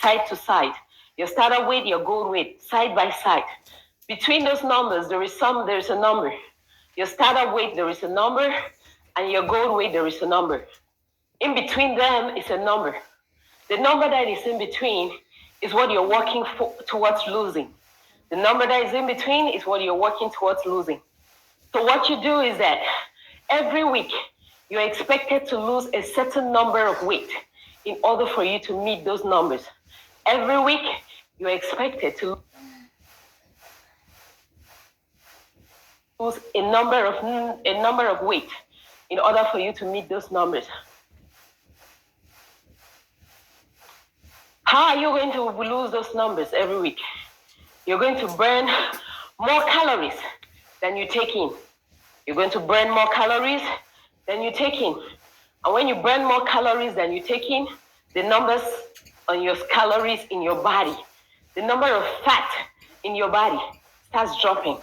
side to side. Your starter weight, your goal weight, side by side. Between those numbers, there's a number. Your starter weight, there is a number, and your goal weight, there is a number. In between them is a number. The number that is in between is what you're working towards losing. The number that is in between is what you're working towards losing. So what you do is that every week, you're expected to lose a certain number of weight in order for you to meet those numbers. Every week, you're expected to lose a number of weight in order for you to meet those numbers. How are you going to lose those numbers every week? You're going to burn more calories than you take in. You're going to burn more calories than you take in. And when you burn more calories than you take in, the numbers on your calories in your body, the number of fat in your body starts dropping.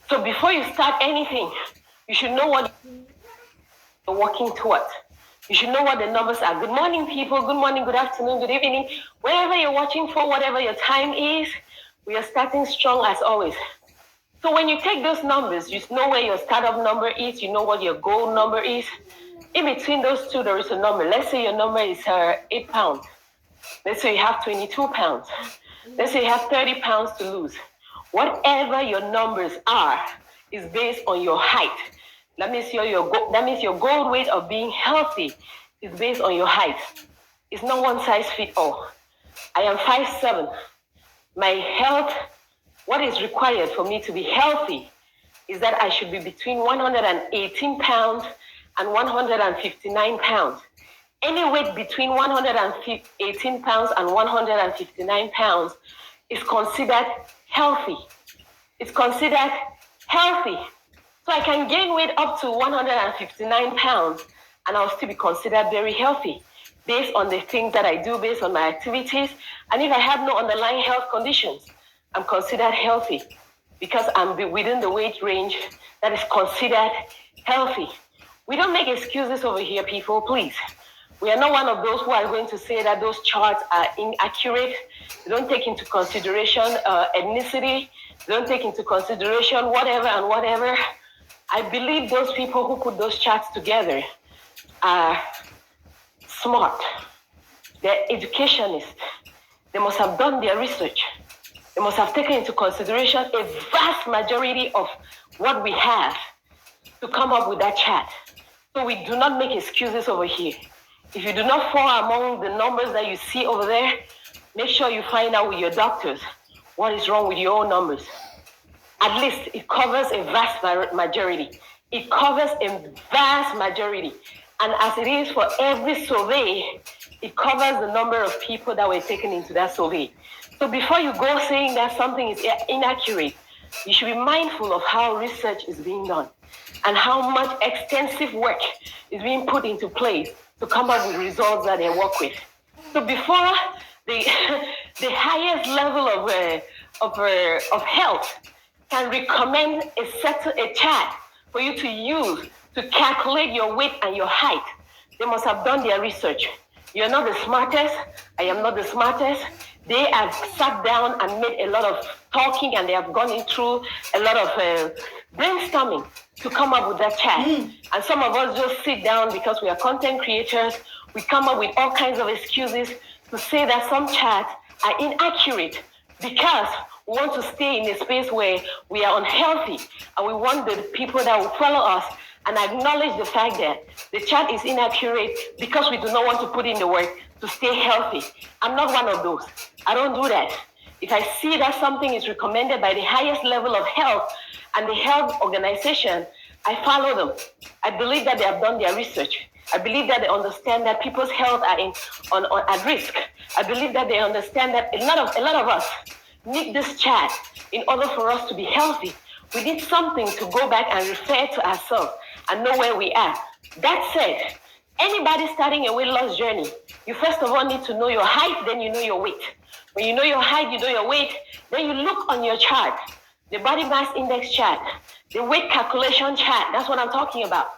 So before you start anything, you should know what you're working towards. You should know what the numbers are. Good morning, people. Good morning, good afternoon, good evening. Wherever you're watching for, whatever your time is, we are starting strong as always. So when you take those numbers, you know where your startup number is, you know what your goal number is. In between those two, there is a number. Let's say your number is 8 pounds. Let's say you have 22 pounds. Let's say you have 30 pounds to lose. Whatever your numbers are is based on your height. That means your goal weight of being healthy is based on your height. It's not one size fits all. I am 5'7". My health, what is required for me to be healthy is that I should be between 118 pounds and 159 pounds. Any weight between 118 pounds and 159 pounds is considered healthy. It's considered healthy. So I can gain weight up to 159 pounds and I'll still be considered very healthy based on the things that I do, based on my activities. And if I have no underlying health conditions, I'm considered healthy because I'm within the weight range that is considered healthy. We don't make excuses over here, people, please. We are not one of those who are going to say that those charts are inaccurate. They don't take into consideration ethnicity. They don't take into consideration whatever and whatever. I believe those people who put those charts together are smart. They're educationists. They must have done their research. They must have taken into consideration a vast majority of what we have to come up with that chart. So we do not make excuses over here. If you do not fall among the numbers that you see over there, make sure you find out with your doctors what is wrong with your own numbers. At least it covers a vast majority. It covers a vast majority. And as it is for every survey, it covers the number of people that were taken into that survey. So before you go saying that something is inaccurate, you should be mindful of how research is being done and how much extensive work is being put into place to come up with results that they work with. So before the highest level of health can recommend a chart for you to use to calculate your weight and your height, they must have done their research. You're not the smartest. I am not the smartest. They have sat down and made a lot of talking, and they have gone through a lot of brainstorming to come up with that chart. And some of us just sit down because we are content creators. We come up with all kinds of excuses to say that some charts are inaccurate because we want to stay in a space where we are unhealthy, and we want the people that will follow us and acknowledge the fact that the chart is inaccurate because we do not want to put in the work to stay healthy. I'm not one of those. I don't do that. If I see that something is recommended by the highest level of health and the health organization, I follow them. I believe that they have done their research. I believe that they understand that people's health are at risk. I believe that they understand that a lot of us need this chart in order for us to be healthy. We need something to go back and refer to ourselves and know where we are. That said, anybody starting a weight loss journey, you first of all need to know your height, then you know your weight. When you know your height, you know your weight, then you look on your chart, the body mass index chart, the weight calculation chart. That's what I'm talking about.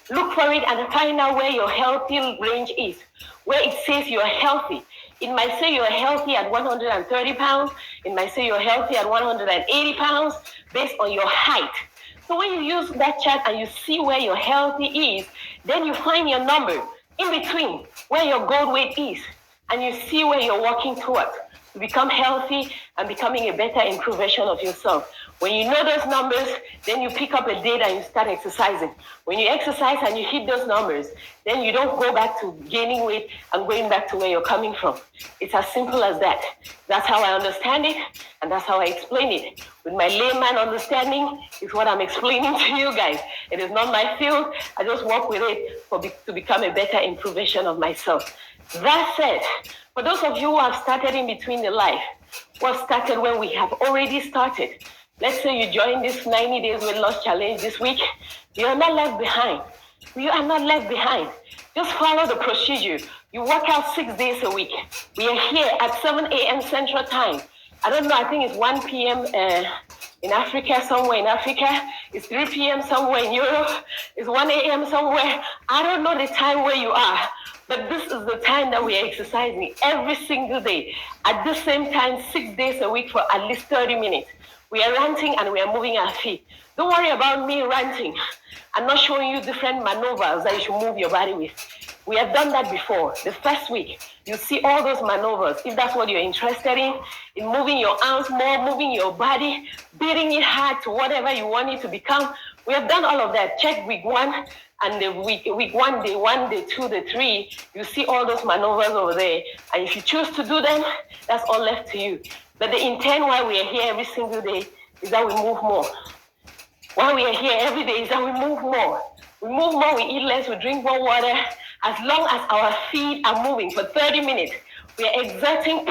Look for it and find out where your healthy range is, where it says you're healthy. It might say you're healthy at 130 pounds. It might say you're healthy at 180 pounds based on your height. So when you use that chart and you see where your healthy is, then you find your number in between where your goal weight is, and you see where you're working towards to become healthy and becoming a better improved version of yourself. When you know those numbers, then you pick up a date and you start exercising. When you exercise and you hit those numbers, then you don't go back to gaining weight and going back to where you're coming from. It's as simple as that. That's how I understand it, and that's how I explain it. With my layman understanding is what I'm explaining to you guys. It is not my field. I just work with it to become a better improved version of myself. That said, for those of you who have started in between the life, who have started when we have already started, let's say you join this 90 days weight loss challenge this week, you are not left behind. You are not left behind. Just follow the procedure. You work out 6 days a week. We are here at 7 a.m. Central Time. I don't know, I think it's 1 p.m. In Africa, somewhere in Africa. It's 3 p.m. somewhere in Europe. It's 1 a.m. somewhere. I don't know the time where you are. But this is the time that we are exercising every single day. At the same time, 6 days a week for at least 30 minutes. We are ranting and we are moving our feet. Don't worry about me ranting. I'm not showing you different maneuvers that you should move your body with. We have done that before. The first week, you see all those maneuvers. If that's what you're interested in moving your arms more, moving your body, beating it hard to whatever you want it to become. We have done all of that. Check week 1 and the week 1, day 1, day 2, day 3. You see all those maneuvers over there. And if you choose to do them, that's all left to you. But the intent why we are here every single day is that we move more. Why we are here every day is that we move more. We move more, we eat less, we drink more water. As long as our feet are moving for 30 minutes, we are exerting